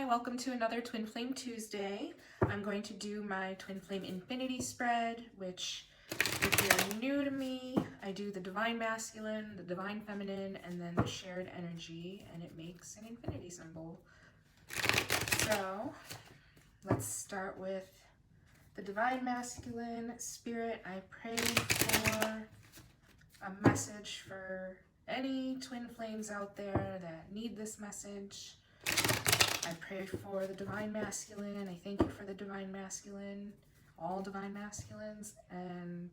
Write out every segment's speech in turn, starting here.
welcome to another Twin Flame Tuesday. I'm going to do my Twin Flame Infinity spread, which if you're new to me, I do the Divine Masculine, the Divine Feminine, and then the Shared Energy, and it makes an infinity symbol. So let's start with the Divine Masculine. Spirit, I pray for a message for any twin flames out there that need this message. I pray for the Divine Masculine. I thank you for the Divine Masculine, all Divine Masculines, and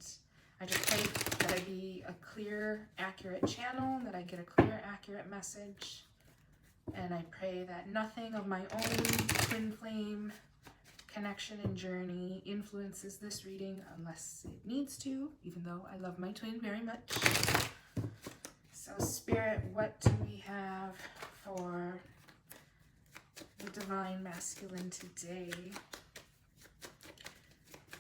I just pray that I be a clear, accurate channel, that I get a clear, accurate message, and I pray that nothing of my own twin flame connection and journey influences this reading unless it needs to, even though I love my twin very much. So Spirit, what do we have for the Divine Masculine today?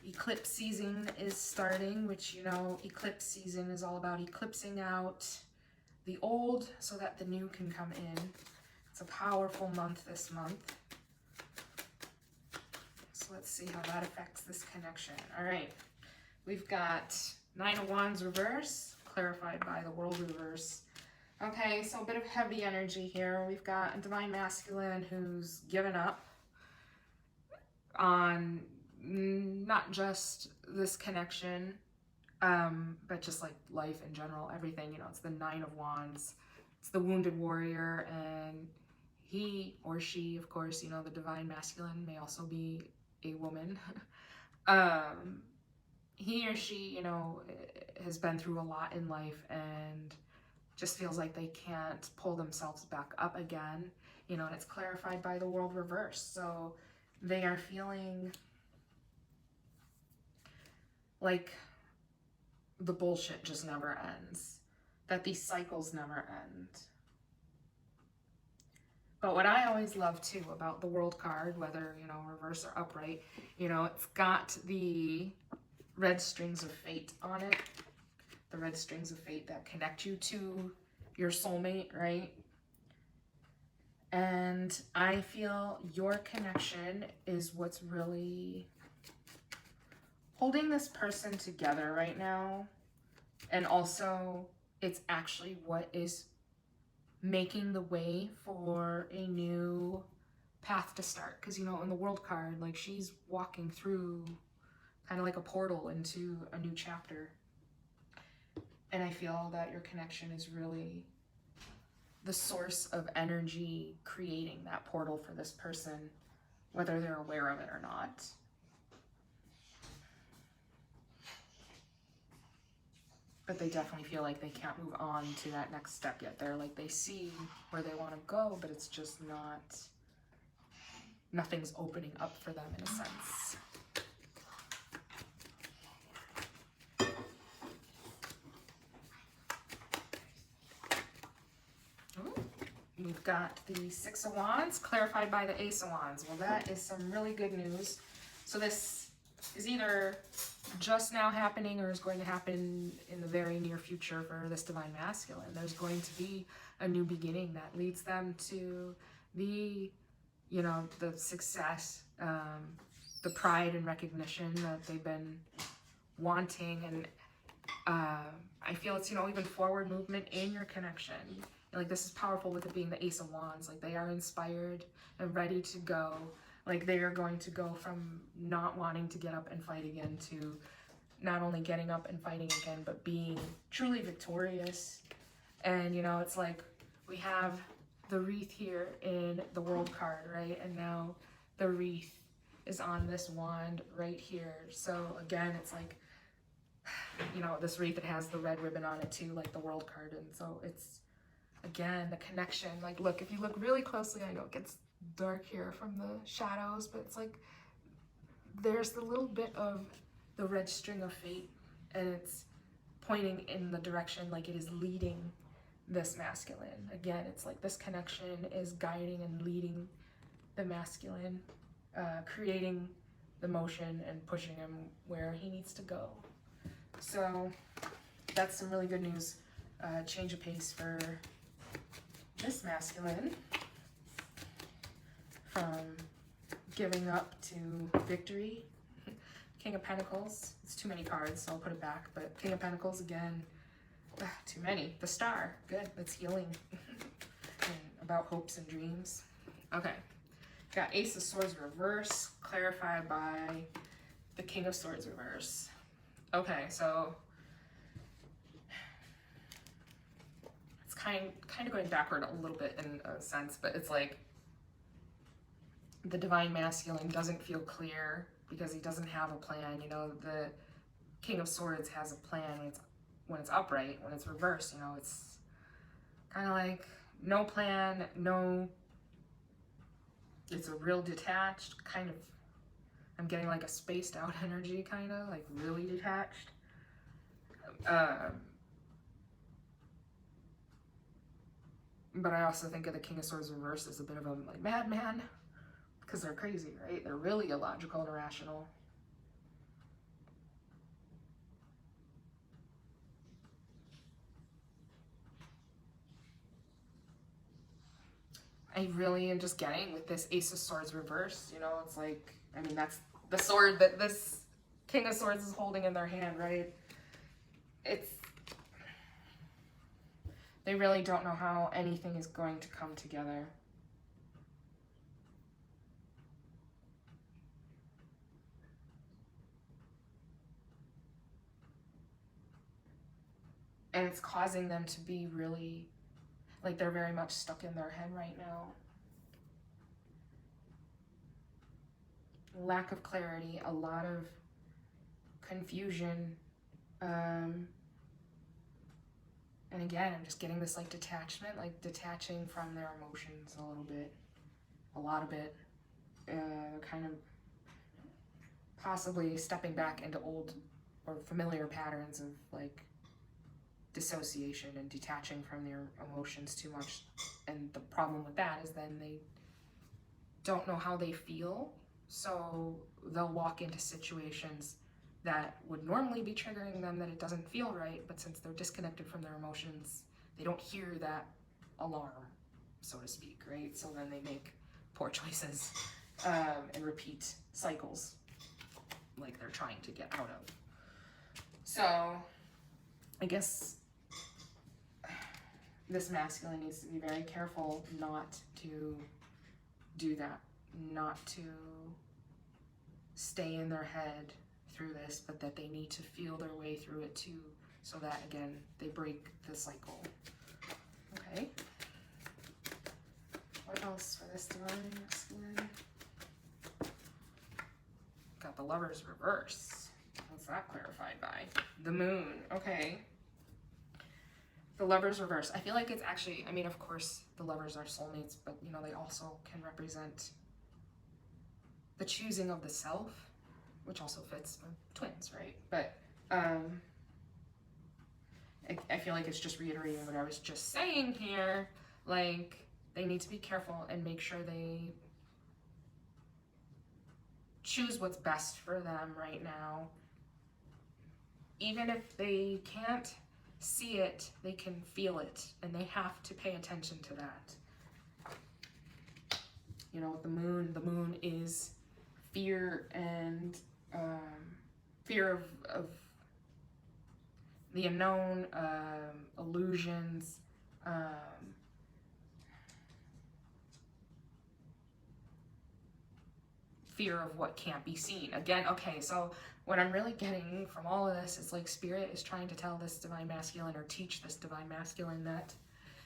Eclipse season is starting, which, you know, eclipse season is all about eclipsing out the old so that the new can come in. It's a powerful month this month. So let's see how that affects this connection. All right, we've got Nine of Wands reverse, clarified by the World reverse. Okay, so a bit of heavy energy here. We've got a Divine Masculine who's given up on not just this connection, but just like life in general, everything. You know, it's the Nine of Wands. It's the wounded warrior, and he or she, of course, you know, the Divine Masculine may also be a woman. He or she, you know, has been through a lot in life and just feels like they can't pull themselves back up again, you know, and it's clarified by the World reverse. So they are feeling like the bullshit just never ends, that these cycles never end. But what I always love too about the World card, whether, you know, reverse or upright, you know, it's got the red strings of fate on it. The red strings of fate that connect you to your soulmate, right? And I feel your connection is what's really holding this person together right now. And also, it's actually what is making the way for a new path to start. Because, you know, in the World card, like, she's walking through kind of like a portal into a new chapter. And I feel that your connection is really the source of energy creating that portal for this person, whether they're aware of it or not. But they definitely feel like they can't move on to that next step yet. They're like, they see where they want to go, but it's just not, nothing's opening up for them in a sense. We've got the Six of Wands, clarified by the Ace of Wands. Well, that is some really good news. So this is either just now happening or is going to happen in the very near future for this Divine Masculine. There's going to be a new beginning that leads them to the, you know, the success, the pride and recognition that they've been wanting. And I feel it's, you know, even forward movement in your connection. Like, this is powerful with it being the Ace of Wands. Like, they are inspired and ready to go. Like, they are going to go from not wanting to get up and fight again to not only getting up and fighting again, but being truly victorious. And, you know, it's like we have the wreath here in the World card, right? And now the wreath is on this wand right here. So, again, it's like, you know, this wreath, it has the red ribbon on it too, like the World card. And so it's, again, the connection. Like, look, if you look really closely, I know it gets dark here from the shadows, but it's like there's the little bit of the red string of fate, and it's pointing in the direction, like it is leading this masculine. Again, it's like this connection is guiding and leading the masculine, creating the motion and pushing him where he needs to go. So that's some really good news. Change of pace for this masculine. from giving up to victory. King of Pentacles, it's too many cards, so I'll put it back, but King of Pentacles again, too many. The Star, good, that's healing. And about hopes and dreams. Okay, got Ace of Swords reverse, clarified by the King of Swords reverse. Okay, so it's kind of going backward a little bit in a sense, but it's like the Divine Masculine doesn't feel clear because he doesn't have a plan. You know, the King of Swords has a plan when it's upright. When it's reversed, you know, it's kind of like no plan, no, it's a real detached kind of, I'm getting like a spaced out energy, kind of like really detached. But I also think of the King of Swords reverse as a bit of a like madman, because they're crazy, right? They're really illogical and irrational. I really am just getting with this Ace of Swords reverse, you know, it's like, I mean, that's the sword that this King of Swords is holding in their hand, right? It's, they really don't know how anything is going to come together. And it's causing them to be really, like they're very much stuck in their head right now. Lack of clarity, a lot of confusion. And again, I'm just getting this like detachment, like detaching from their emotions a little bit, a lot of it. Kind of possibly stepping back into old or familiar patterns of like dissociation and detaching from their emotions too much. And the problem with that is then they don't know how they feel, so they'll walk into situations that would normally be triggering them, that it doesn't feel right, but since they're disconnected from their emotions, they don't hear that alarm, so to speak, right? So then they make poor choices and repeat cycles like they're trying to get out of. So I guess this masculine needs to be very careful not to do that, not to stay in their head through this, but that they need to feel their way through it too, so that again they break the cycle. Okay, what else for this divine masculine? Got the Lovers reverse. What's that clarified by? The Moon. Okay, the Lovers reverse. I feel like it's actually, I mean, of course the lovers are soulmates, but you know, they also can represent the choosing of the self, which also fits with twins, right? But I feel like it's just reiterating what I was just saying here. Like, they need to be careful and make sure they choose what's best for them right now. Even if they can't see it, they can feel it, and they have to pay attention to that. You know, the moon is fear and fear of the unknown, illusions, fear of what can't be seen. Again, okay, so what I'm really getting from all of this is like Spirit is trying to tell this divine masculine, or teach this divine masculine, that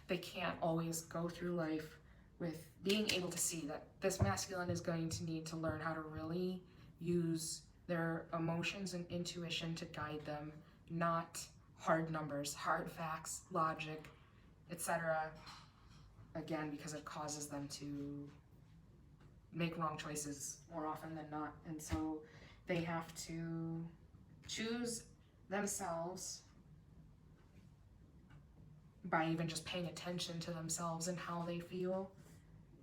they can't always go through life with being able to see that this masculine is going to need to learn how to really use their emotions and intuition to guide them, not hard numbers, hard facts, logic, etc. Again, because it causes them to make wrong choices more often than not. And so they have to choose themselves by even just paying attention to themselves and how they feel,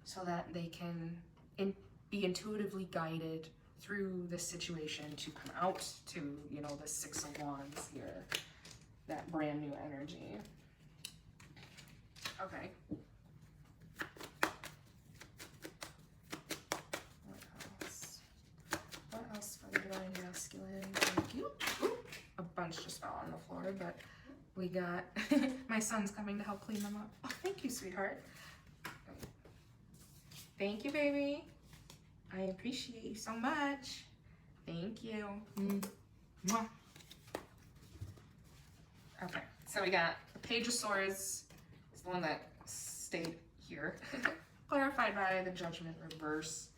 so that they can be intuitively guided through this situation to come out to, you know, the Six of Wands here, that brand new energy. Okay. lunch just fell on the floor, but we got, my son's coming to help clean them up. Oh, thank you, sweetheart. Thank you, baby. I appreciate you so much. Thank you. Mwah. Okay, so we got the Pageosaurus, is the one that stayed here, clarified by the Judgment reverse.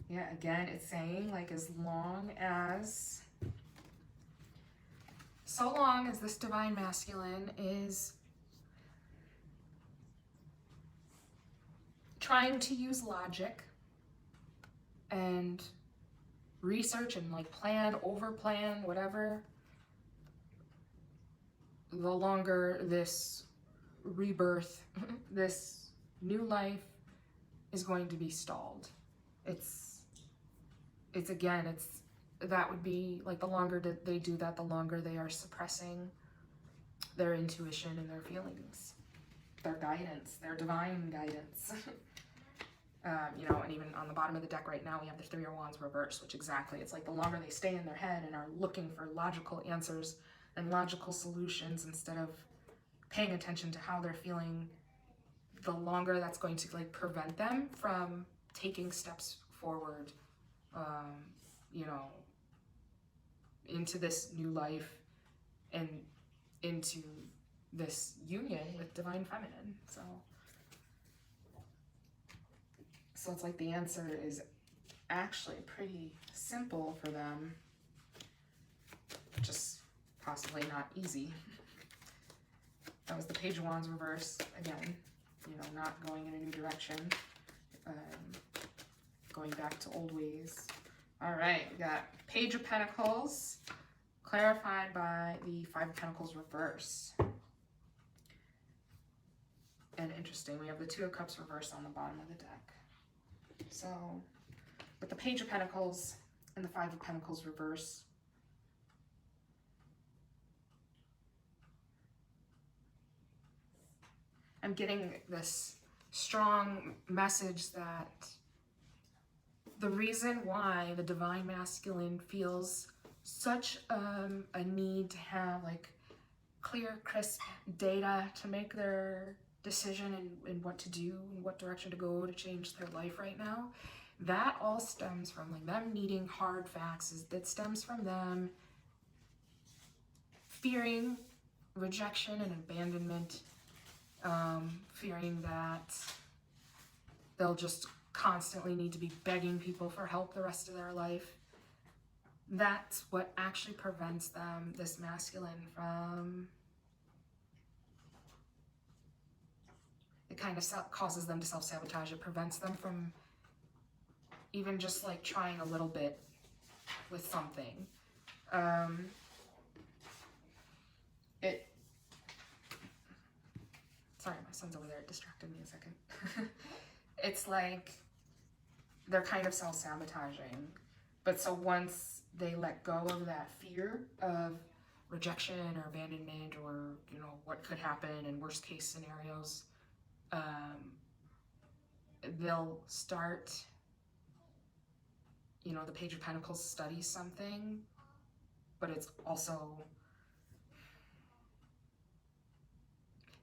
Yeah, again, it's saying like so long as this divine masculine is trying to use logic and research and like plan, over plan, whatever, the longer this rebirth, this new life is going to be stalled. That would be like the longer that they do that, the longer they are suppressing their intuition and their feelings, their guidance, their divine guidance. You know, and even on the bottom of the deck right now, we have the Three of Wands reverse, which exactly, it's like the longer they stay in their head and are looking for logical answers and logical solutions instead of paying attention to how they're feeling, the longer that's going to like prevent them from taking steps forward, you know, into this new life and into this union with divine feminine. So it's like the answer is actually pretty simple for them, just possibly not easy. That was the Page of Wands reverse again, you know, not going in a new direction, going back to old ways. All right, we got Page of Pentacles, clarified by the Five of Pentacles reverse. And interesting, we have the Two of Cups reverse on the bottom of the deck. So, with the Page of Pentacles and the Five of Pentacles reverse, I'm getting this strong message that the reason why the divine masculine feels such a need to have like clear, crisp data to make their decision and what to do and what direction to go to change their life right now, that all stems from like them needing hard facts. That stems from them fearing rejection and abandonment, fearing that they'll just constantly need to be begging people for help the rest of their life. That's what actually prevents them, this masculine, from, it kind of causes them to self-sabotage. It prevents them from even just like trying a little bit with something. Sorry, my son's over there, it distracted me a second. It's like they're kind of self-sabotaging. But so once they let go of that fear of rejection or abandonment or, you know, what could happen in worst case scenarios, they'll start, you know, the Page of Pentacles studies something, but it's also,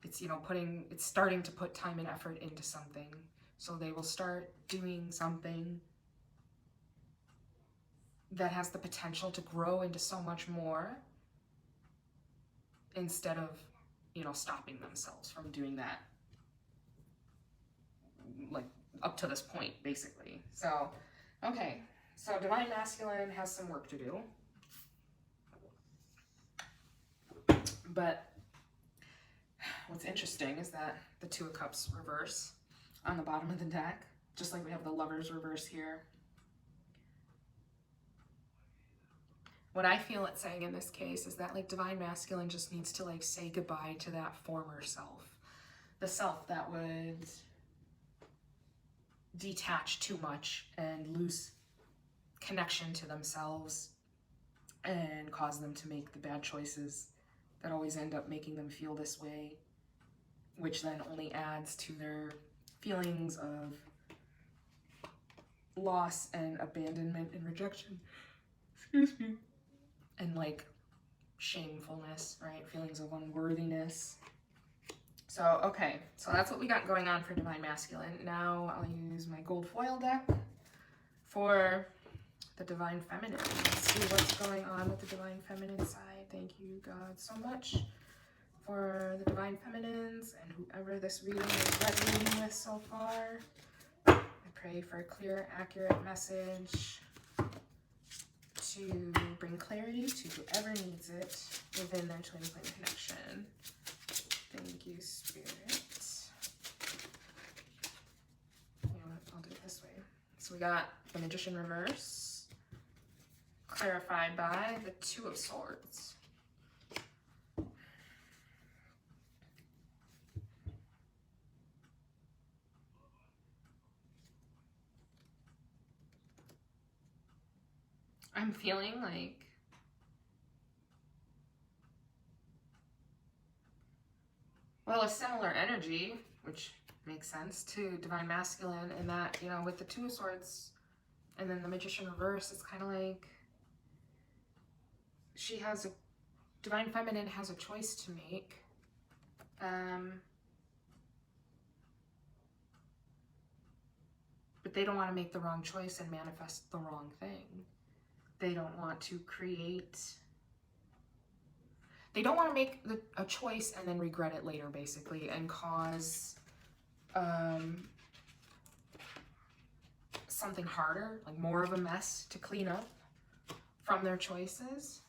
it's, you know, it's starting to put time and effort into something. So they will start doing something that has the potential to grow into so much more instead of, you know, stopping themselves from doing that, like up to this point, basically. So, okay, so divine masculine has some work to do, but what's interesting is that the Two of Cups reverse on the bottom of the deck, just like we have the Lovers reverse here. What I feel it's saying in this case is that like divine masculine just needs to like say goodbye to that former self. The self that would detach too much and lose connection to themselves and cause them to make the bad choices that always end up making them feel this way, which then only adds to their feelings of loss and abandonment and rejection. excuse me, and like shamefulness, right? Feelings of unworthiness. So, okay, so that's what we got going on for Divine Masculine. Now I'll use my gold foil deck for the Divine Feminine. Let's see what's going on with the Divine Feminine side. Thank you, God, so much for the Divine Feminines and whoever this reading is resonating with so far. I pray for a clear, accurate message to bring clarity to whoever needs it within their twin flame connection. Thank you, Spirit. You know what? I'll do it this way. So we got the Magician reverse, clarified by the Two of Swords. I'm feeling like a similar energy, which makes sense to Divine Masculine, in that, you know, with the Two of Swords and then the Magician reverse, it's kind of like she has a, Divine Feminine has a choice to make. But they don't want to make the wrong choice and manifest the wrong thing. They don't want to create, they don't want to make a choice and then regret it later, basically, and cause something harder, like more of a mess to clean up from their choices.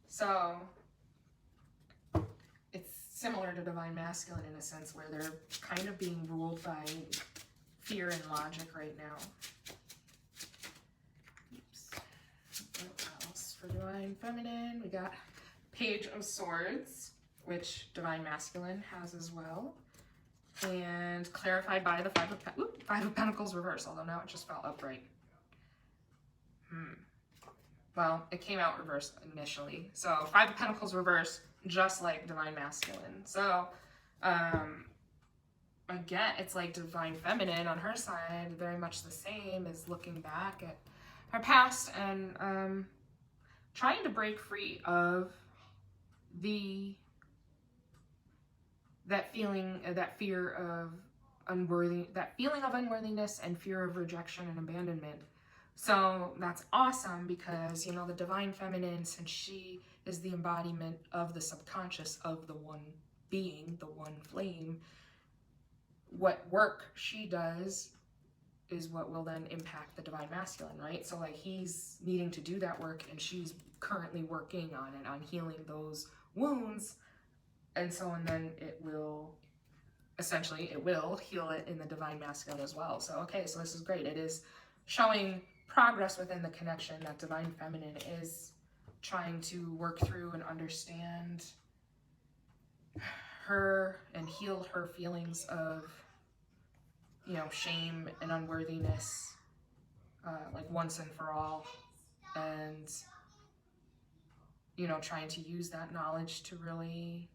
So it's similar to Divine Masculine in a sense, where they're kind of being ruled by fear and logic right now. What else for Divine Feminine? We got Page of Swords, which Divine Masculine has as well, and clarified by the Five of Pentacles reverse, although now it just fell upright. Well, it came out reverse initially. So Five of Pentacles reverse, just like Divine Masculine. So again, it's like Divine Feminine on her side, very much the same, is looking back at her past and trying to break free of that feeling, that fear of that feeling of unworthiness and fear of rejection and abandonment. So that's awesome because, you know, the Divine Feminine, since she is the embodiment of the subconscious of the one being, the one flame, what work she does is what will then impact the Divine Masculine, right? So like he's needing to do that work and she's currently working on it, on healing those wounds. And so, and then it will, essentially, it will heal it in the Divine Masculine as well. So, okay, so this is great. It is showing progress within the connection that Divine Feminine is trying to work through and understand her and heal her feelings of, you know, shame and unworthiness, like once and for all. And, you know, trying to use that knowledge to really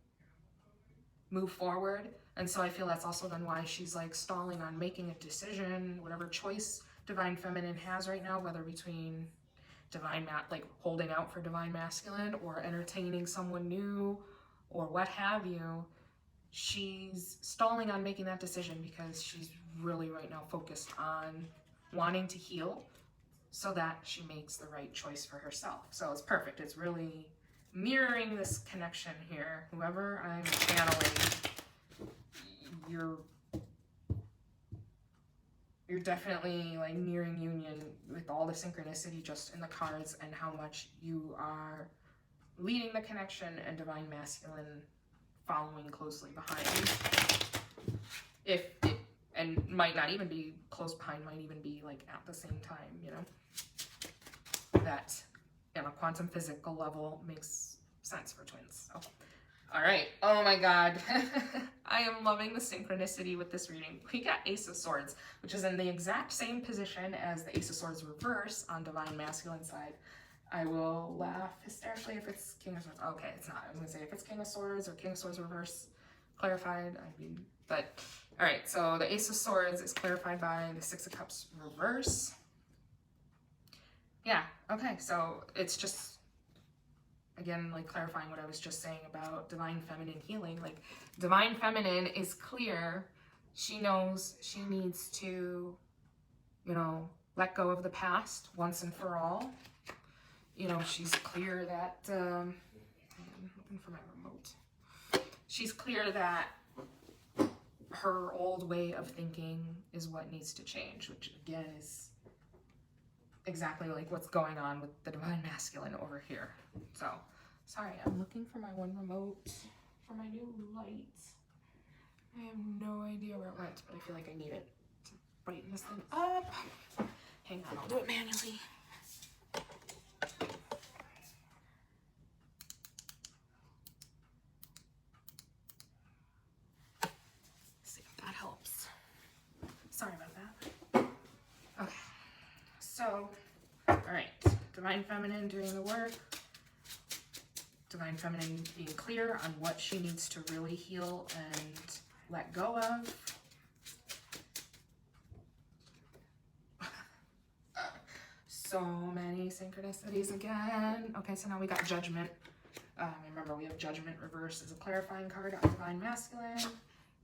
move forward. And so I feel that's also then why she's like stalling on making a decision, whatever choice Divine Feminine has right now, whether between like holding out for Divine Masculine or entertaining someone new or what have you. She's stalling on making that decision because she's really right now focused on wanting to heal so that she makes the right choice for herself. So it's perfect. It's really mirroring this connection here. Whoever I'm channeling, you're definitely like nearing union with all the synchronicity just in the cards and how much you are leading the connection and Divine Masculine following closely behind. And might not even be close behind, might even be like at the same time, you know? That on a quantum physical level makes sense for twins. So, all right. Oh my God. I am loving the synchronicity with this reading. We got Ace of Swords, which is in the exact same position as the Ace of Swords reverse on Divine Masculine side. I will laugh hysterically if it's King of Swords. Okay, it's not. I was gonna say if it's King of Swords or King of Swords reverse clarified, I mean, but all right. So the Ace of Swords is clarified by the Six of Cups reverse. Yeah, okay, so it's just, again, like clarifying what I was just saying about divine feminine healing. Like, divine feminine is clear. She knows she needs to, you know, let go of the past once and for all. You know, she's clear that, I'm looking for my remote. She's clear that her old way of thinking is what needs to change, which again is exactly like what's going on with the divine masculine over here. So, sorry, I'm looking for my one remote for my new lights. I have no idea where it went, but I feel like I need it to brighten this thing up. Hang on, I'll do it manually. See if that helps. Sorry about that. Okay, so, all right, divine feminine doing the work. Divine feminine being clear on what she needs to really heal and let go of. So many synchronicities again. Okay, so now we got judgment. Remember, we have judgment reverse as a clarifying card on divine masculine.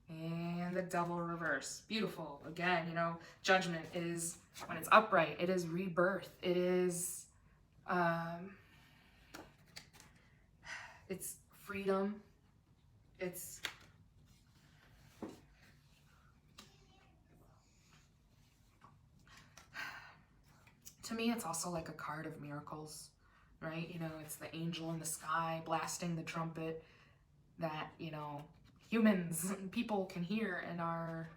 And the devil reverse. Beautiful. Again, you know, judgment is, when it's upright, it is rebirth. It is, it's freedom. It's to me, it's also like a card of miracles, right? You know, it's the angel in the sky blasting the trumpet that, you know, humans, people can hear and are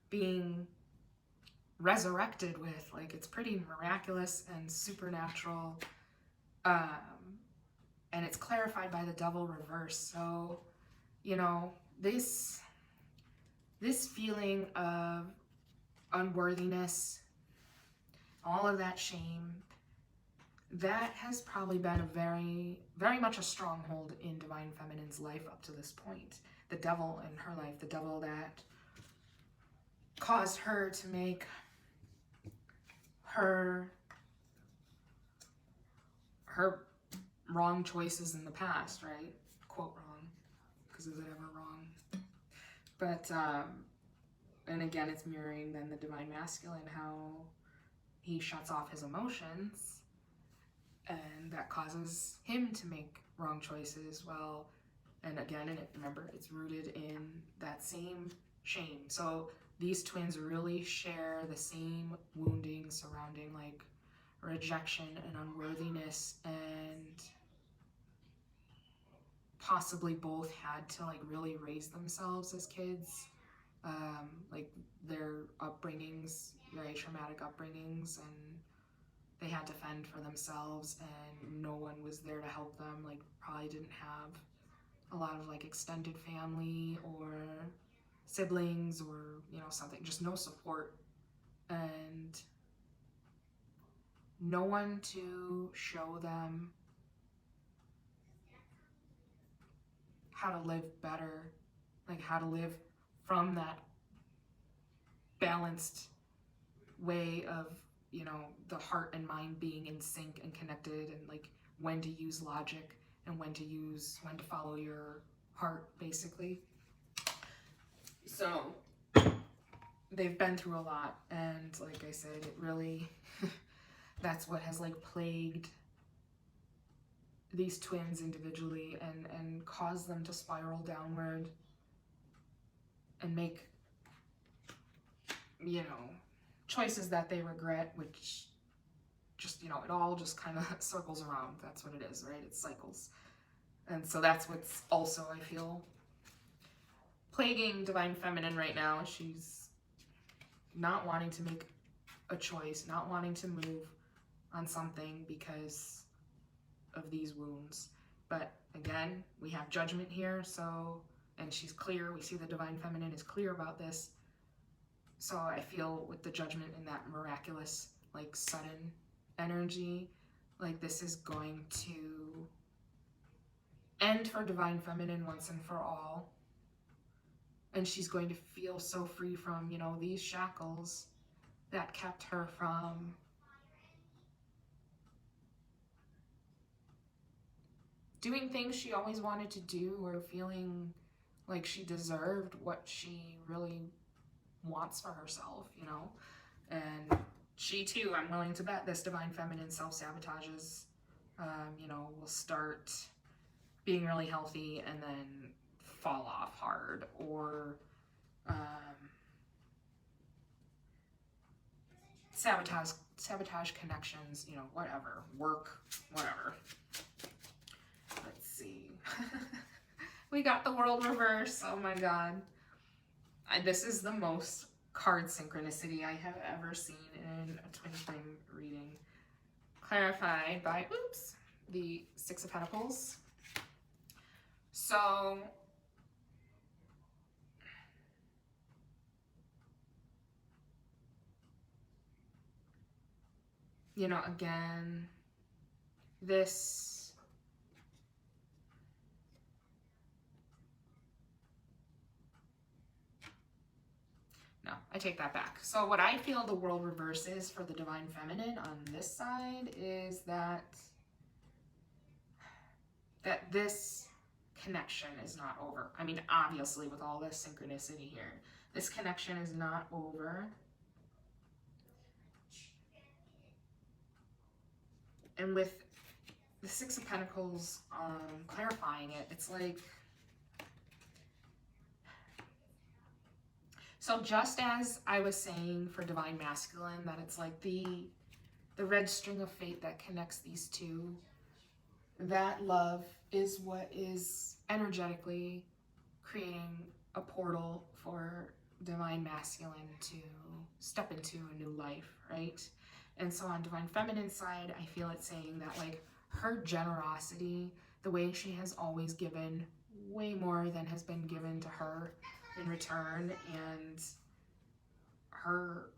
being resurrected with. Like, it's pretty miraculous and supernatural. And it's clarified by the devil reverse. So, you know, this feeling of unworthiness, all of that shame, that has probably been a very, very much a stronghold in divine feminine's life up to this point. The devil in her life, the devil that caused her to make her wrong choices in the past, right? Quote wrong, because is it ever wrong? But, and again, it's mirroring then the divine masculine, how he shuts off his emotions, and that causes him to make wrong choices. Well, and again, and remember, it's rooted in that same shame. So these twins really share the same wounding surrounding like rejection and unworthiness, and possibly both had to like really raise themselves as kids. Like their upbringings, very traumatic upbringings, and they had to fend for themselves, and no one was there to help them. Like, probably didn't have a lot of like extended family or siblings or, you know, something, just no support and no one to show them how to live better, like how to live from that balanced way of, you know, the heart and mind being in sync and connected, and like when to use logic and when to follow your heart, basically. So they've been through a lot, and like I said, it really that's what has like plagued these twins individually and caused them to spiral downward and make, you know, choices that they regret, which just, you know, it all just kind of circles around. That's what it is, right? It cycles. And so that's what's also, I feel, plaguing divine feminine right now. She's not wanting to make a choice, not wanting to move on something because of these wounds. But again, we have judgment here, so, and she's clear. We see the divine feminine is clear about this. So I feel with the judgment and that miraculous, like sudden energy, like this is going to end for divine feminine once and for all. And she's going to feel so free from, you know, these shackles that kept her from doing things she always wanted to do, or feeling like she deserved what she really wants for herself, you know? And she too, I'm willing to bet this divine feminine self-sabotages, you know, will start being really healthy and then fall off hard, or sabotage connections, you know, whatever, work, whatever. Let's see. We got the world reverse. Oh my god. This is the most card synchronicity I have ever seen in a twin flame reading. Clarified by, oops, the Six of Pentacles. So, you know, again, this, no, I take that back. So what I feel the world reverse is for the divine feminine on this side is that this connection is not over. I mean, obviously with all this synchronicity here, this connection is not over. And with the Six of Pentacles clarifying it, it's like, so just as I was saying for divine masculine, that it's like the red string of fate that connects these two, that love is what is energetically creating a portal for divine masculine to step into a new life, right? And so on divine feminine side, I feel it saying that like her generosity, the way she has always given way more than has been given to her in return, and her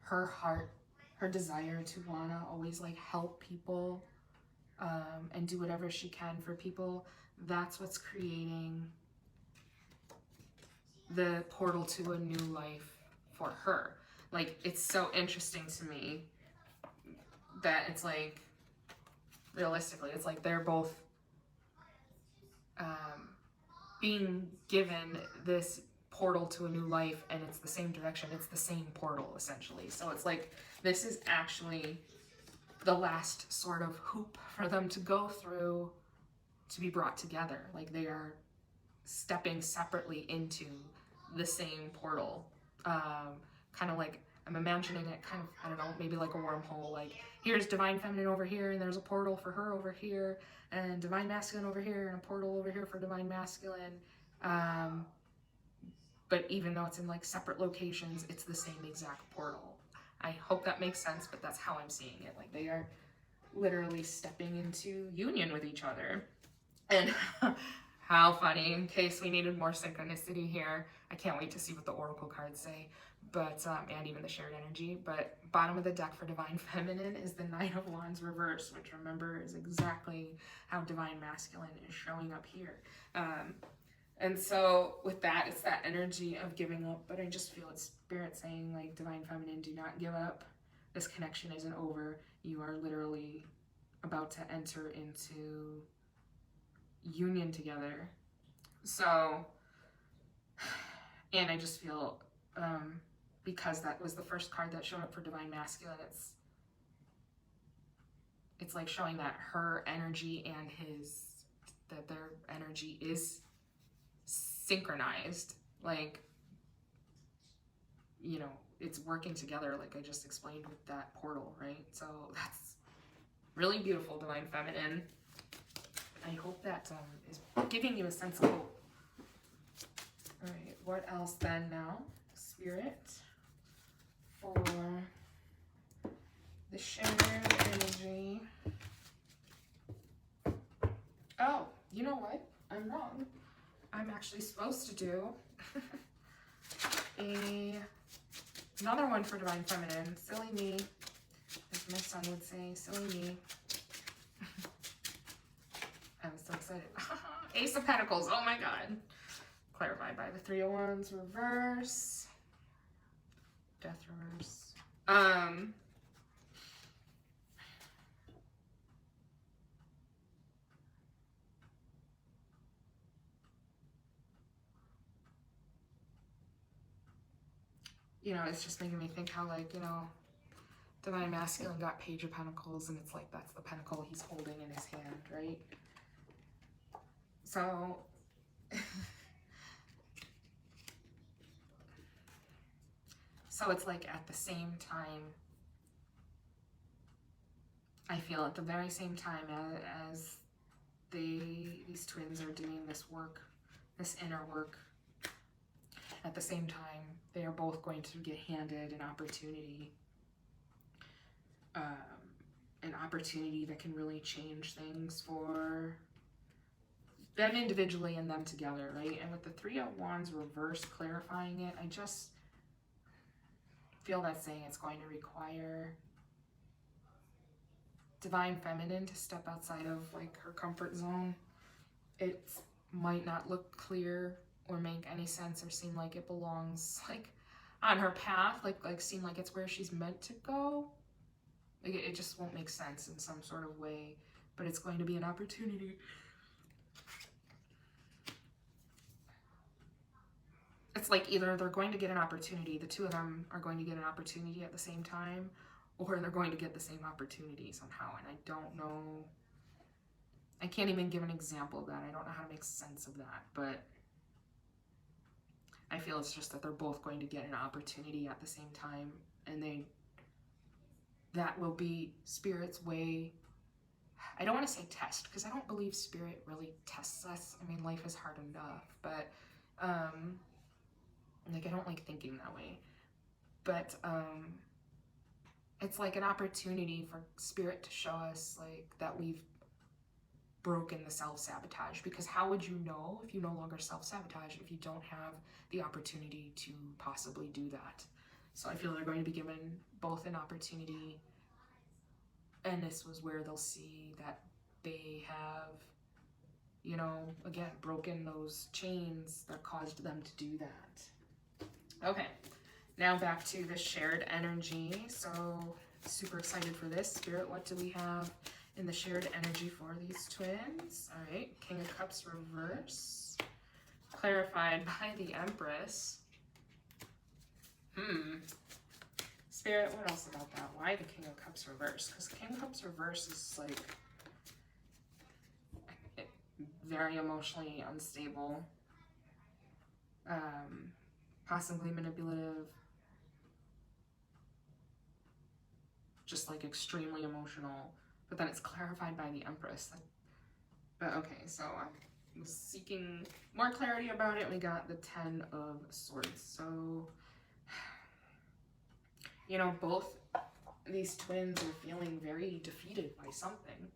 heart, her desire to wanna always like help people and do whatever she can for people, that's what's creating the portal to a new life for her. Like, it's so interesting to me that it's like, realistically, it's like they're both being given this portal to a new life, and it's the same direction, it's the same portal essentially. So it's like, this is actually the last sort of hoop for them to go through to be brought together. Like, they are stepping separately into the same portal. Kind of like, I'm imagining it kind of, I don't know, maybe like a wormhole. Like, here's divine feminine over here, and there's a portal for her over here, and divine masculine over here, and a portal over here for divine masculine. But even though it's in like separate locations, it's the same exact portal. I hope that makes sense, but that's how I'm seeing it. Like, they are literally stepping into union with each other. And how funny, in case we needed more synchronicity here. I can't wait to see what the oracle cards say, but and even the shared energy. But bottom of the deck for divine feminine is the Knight of Wands reverse, which, remember, is exactly how divine masculine is showing up here. And so with that, it's that energy of giving up, but I just feel it's spirit saying, like, divine feminine, do not give up. This connection isn't over. You are literally about to enter into union together. So, and I just feel, because that was the first card that showed up for divine masculine, it's like showing that her energy and his, that their energy is synchronized. Like, you know, it's working together, like I just explained with that portal, right? So that's really beautiful, divine feminine. I hope that is giving you a sense of hope. All right, what else then now, Spirit, for the shared energy? Oh, you know what? I'm wrong. I'm actually supposed to do another one for divine feminine. Silly me, as my son would say, silly me. I'm so excited. Ace of Pentacles, oh my god. Clarified by the Three of Wands reverse. Death reverse. you know, it's just making me think how, like, you know, Divine Masculine got Page of Pentacles, and it's like that's the pentacle he's holding in his hand, right? So so it's like at the same time, I feel at the very same time as these twins are doing this work, this inner work, at the same time they are both going to get handed an opportunity, that can really change things for them individually and them together, right? And with the Three of Wands reverse clarifying it, I just feel that saying it's going to require Divine Feminine to step outside of like her comfort zone. It might not look clear or make any sense or seem like it belongs like on her path, like seem like it's where she's meant to go. Like it just won't make sense in some sort of way, but it's going to be an opportunity. It's like either they're going to get an opportunity, the two of them are going to get an opportunity at the same time, or they're going to get the same opportunity somehow. And I don't know, I can't even give an example of that. I don't know how to make sense of that, but I feel it's just that they're both going to get an opportunity at the same time, and that will be Spirit's way. I don't want to say test, because I don't believe Spirit really tests us. I mean, life is hard enough, but like I don't like thinking that way. But it's like an opportunity for Spirit to show us like that we've broken the self-sabotage, because how would you know if you no longer self-sabotage if you don't have the opportunity to possibly do that? So I feel they're going to be given both an opportunity, and this was where they'll see that they have, you know, again, broken those chains that caused them to do that. Okay, now back to the shared energy. So super excited for this. Spirit, what do we have in the shared energy for these twins? All right, King of Cups reverse, clarified by the Empress. Spirit, what else about that? Why the King of Cups reverse? Because King of Cups reverse is like very emotionally unstable, possibly manipulative, just like extremely emotional. But then it's clarified by the Empress. But okay, so I'm seeking more clarity about it. We got the Ten of Swords. So, you know, both these twins are feeling very defeated by something.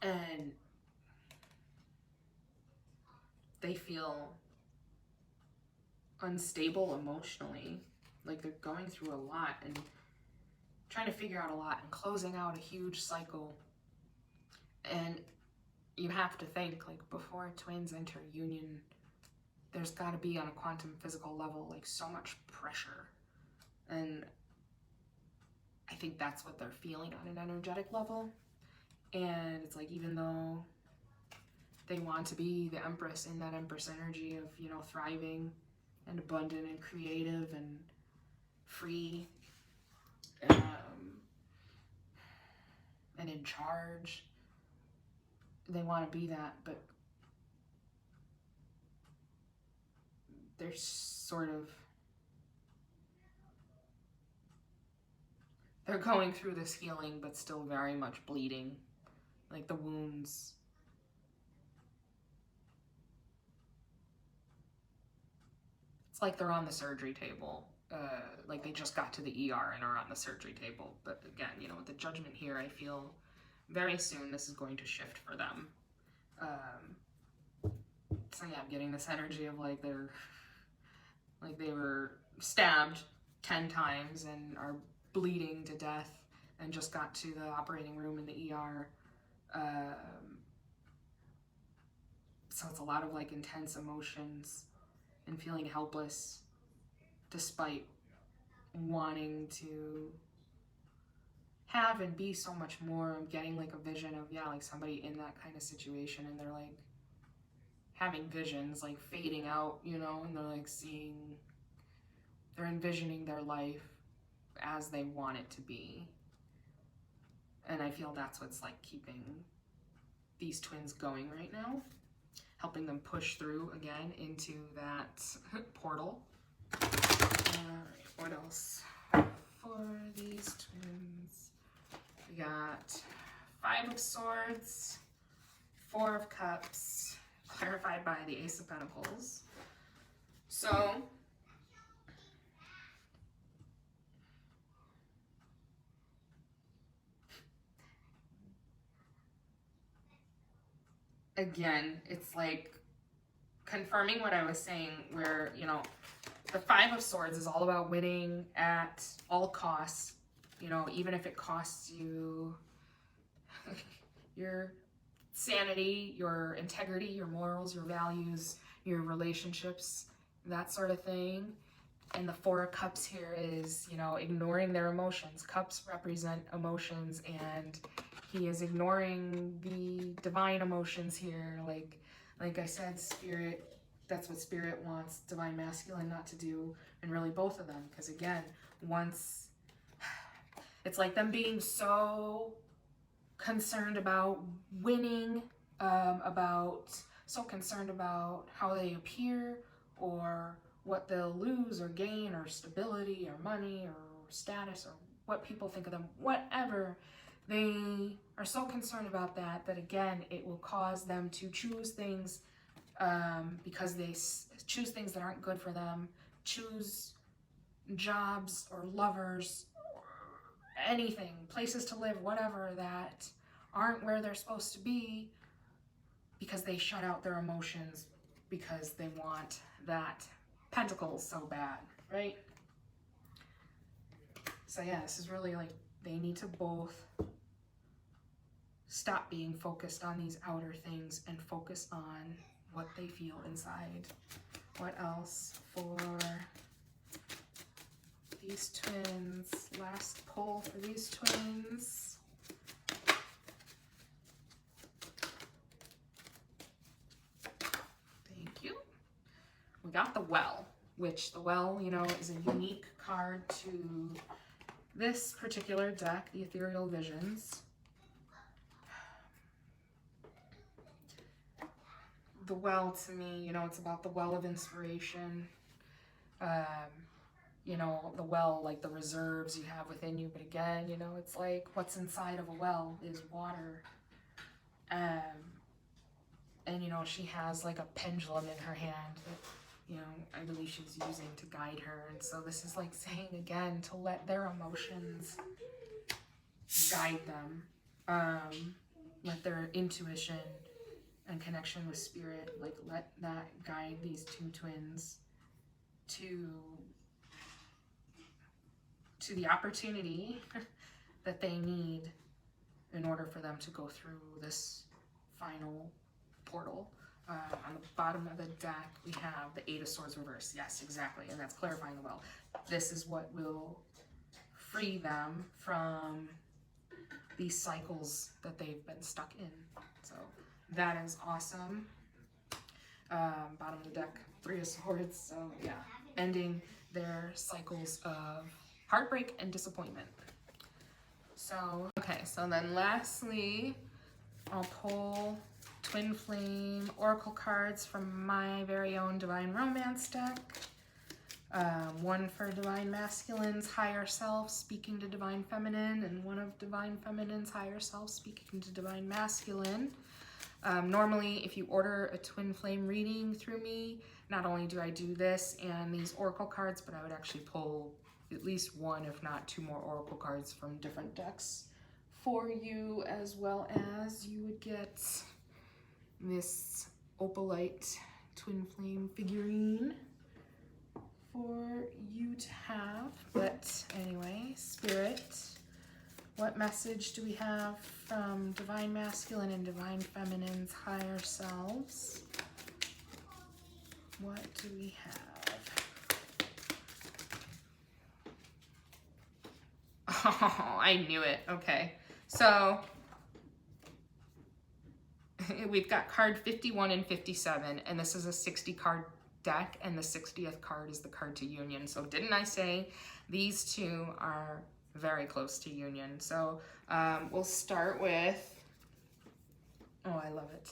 And they feel unstable emotionally, like they're going through a lot and trying to figure out a lot and closing out a huge cycle. And you have to think, like, before twins enter union, there's got to be on a quantum physical level like so much pressure, and I think that's what they're feeling on an energetic level. And it's like, even though they want to be the Empress in that Empress energy of, you know, thriving and abundant and creative and free, and in charge, they want to be that, but they're sort of, they're going through this healing, but still very much bleeding. Like the wounds. It's like they're on the surgery table. Like they just got to the ER and are on the surgery table. But again, you know, with the Judgment here, I feel very soon this is going to shift for them. So yeah, I'm getting this energy of like they were stabbed 10 times and are bleeding to death and just got to the operating room in the ER. So it's a lot of like intense emotions and feeling helpless despite wanting to have and be so much more. I'm getting like a vision of, yeah, like somebody in that kind of situation, and they're like having visions, like fading out, you know, and they're like they're envisioning their life as they want it to be. And I feel that's what's like keeping these twins going right now, helping them push through again into that portal. Alright, what else for these twins? We got 5 of Swords, 4 of Cups, clarified by the Ace of Pentacles. So, again, it's like confirming what I was saying, where, you know, the 5 of Swords is all about winning at all costs, you know, even if it costs you your sanity, your integrity, your morals, your values, your relationships, that sort of thing. And the 4 of Cups here is, you know, ignoring their emotions. Cups represent emotions, and he is ignoring the divine emotions here. Like I said, Spirit, that's what Spirit wants Divine Masculine not to do, and really both of them. Because again, once, it's like them being so concerned about winning, so concerned about how they appear, or what they'll lose or gain, or stability or money or status, or what people think of them, whatever. They are so concerned about that again, it will cause them to choose things, because they choose things that aren't good for them, choose jobs or lovers, or anything, places to live, whatever, that aren't where they're supposed to be, because they shut out their emotions, because they want that Pentacles so bad, right? So yeah, this is really like, they need to both stop being focused on these outer things and focus on what they feel inside. What else for these twins? Last pull for these twins. Thank you. We got the Well, which the Well, you know, is a unique card to this particular deck, the Ethereal Visions. The Well, to me, you know, it's about the well of inspiration. You know, the well, like the reserves you have within you. But again, you know, it's like what's inside of a well is water. And, you know, she has like a pendulum in her hand that, you know, I believe she's using to guide her. And so this is like saying again to let their emotions guide them. Let their intuition and connection with Spirit, like let that guide these two twins to the opportunity that they need in order for them to go through this final portal. On the bottom of the deck, we have the 8 of Swords reversed. Yes, exactly, and that's clarifying the well. This is what will free them from these cycles that they've been stuck in. So that is awesome. Bottom of the deck, 3 of Swords. So yeah, ending their cycles of heartbreak and disappointment. So, okay, so then lastly, I'll pull Twin Flame Oracle cards from my very own Divine Romance deck. One for Divine Masculine's higher self speaking to Divine Feminine, and one of Divine Feminine's higher self speaking to Divine Masculine. Normally, if you order a Twin Flame reading through me, not only do I do this and these Oracle cards, but I would actually pull at least 1, if not 2 more Oracle cards from different decks for you, as well as you would get this Opalite Twin Flame figurine for you to have. But anyway, Spirit, what message do we have from Divine Masculine and Divine Feminine's higher selves? What do we have? Oh, I knew it. Okay. So, Okay, we've got card 51 and 57, and this is a 60 card deck, and the 60th card is the card to union. So didn't I say these two are very close to union? So we'll start with, oh, I love it.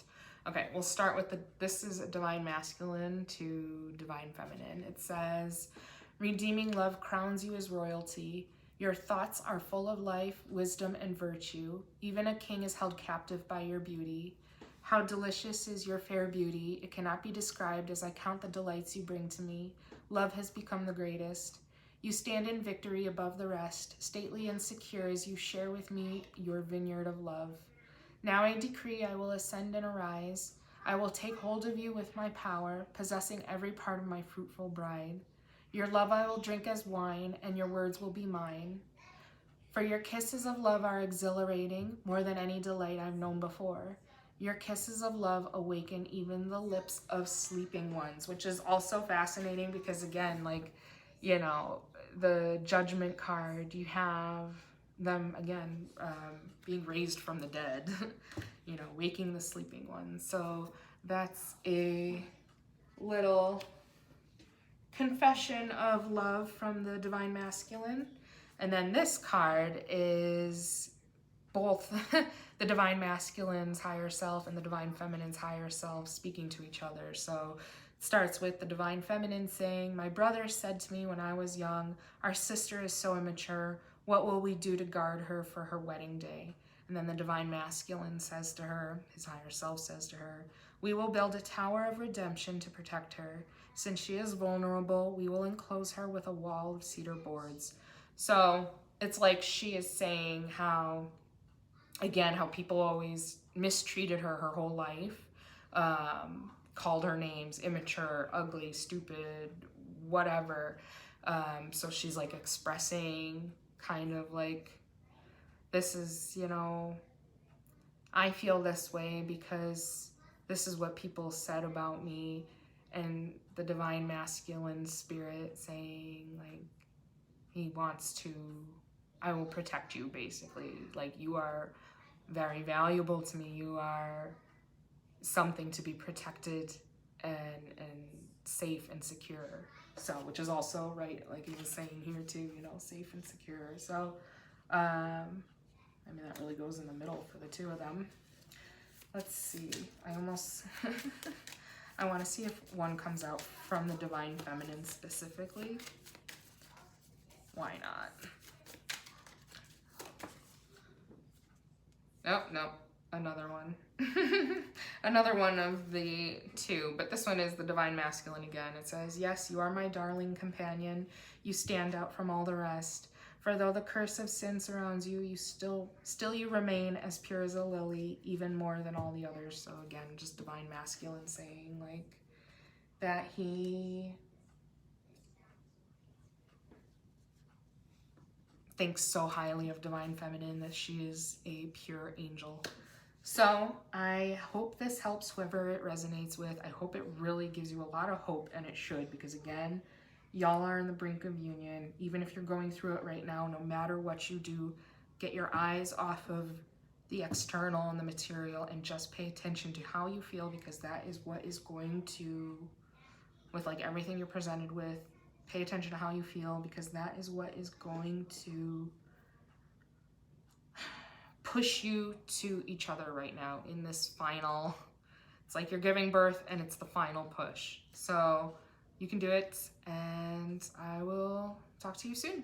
Okay, we'll start with this is a divine masculine to divine feminine. It says, redeeming love crowns you as royalty. Your thoughts are full of life, wisdom, and virtue. Even a king is held captive by your beauty. How delicious is your fair beauty. It cannot be described as I count the delights you bring to me. Love has become the greatest. You stand in victory above the rest, stately and secure as you share with me your vineyard of love. Now I decree I will ascend and arise. I will take hold of you with my power, possessing every part of my fruitful bride. Your love I will drink as wine, and your words will be mine. For your kisses of love are exhilarating, more than any delight I've known before. Your kisses of love awaken even the lips of sleeping ones, which is also fascinating because, again, like, you know, the judgment card, you have them, again, being raised from the dead, you know, waking the sleeping ones. So that's a little confession of love from the divine masculine. And then this card is both the divine masculine's higher self and the divine feminine's higher self speaking to each other. So it starts with the divine feminine saying, my brother said to me when I was young, our sister is so immature. What will we do to guard her for her wedding day? And then the divine masculine says to her, his higher self says to her, we will build a tower of redemption to protect her. Since she is vulnerable, we will enclose her with a wall of cedar boards. So it's like she is saying how, again, how people always mistreated her whole life, called her names, immature, ugly, stupid, whatever. So she's like expressing kind of like, this is, you know, I feel this way because this is what people said about me. And the divine masculine spirit saying, like, he wants to, I will protect you, basically. Like, you are very valuable to me. You are something to be protected and safe and secure. So, which is also, right, like he was saying here too, you know, safe and secure. So, I mean, that really goes in the middle for the two of them. Let's see, I almost, I want to see if one comes out from the divine feminine specifically. Why not? Nope, another one. Another one of the two, but this one is the divine masculine again. It says, yes, you are my darling companion. You stand out from all the rest. For though the curse of sin surrounds you, you still you remain as pure as a lily, even more than all the others. So again, just divine masculine saying like that he thinks so highly of divine feminine that she is a pure angel. So I hope this helps whoever it resonates with. I hope it really gives you a lot of hope, and it should, because again, y'all are on the brink of union. Even if you're going through it right now, no matter what you do, get your eyes off of the external and the material and just pay attention to how you feel, because that is what is going to, with like everything you're presented with, pay attention to how you feel, because that is what is going to push you to each other right now in this final, it's like you're giving birth and it's the final push. So you can do it, and I will talk to you soon.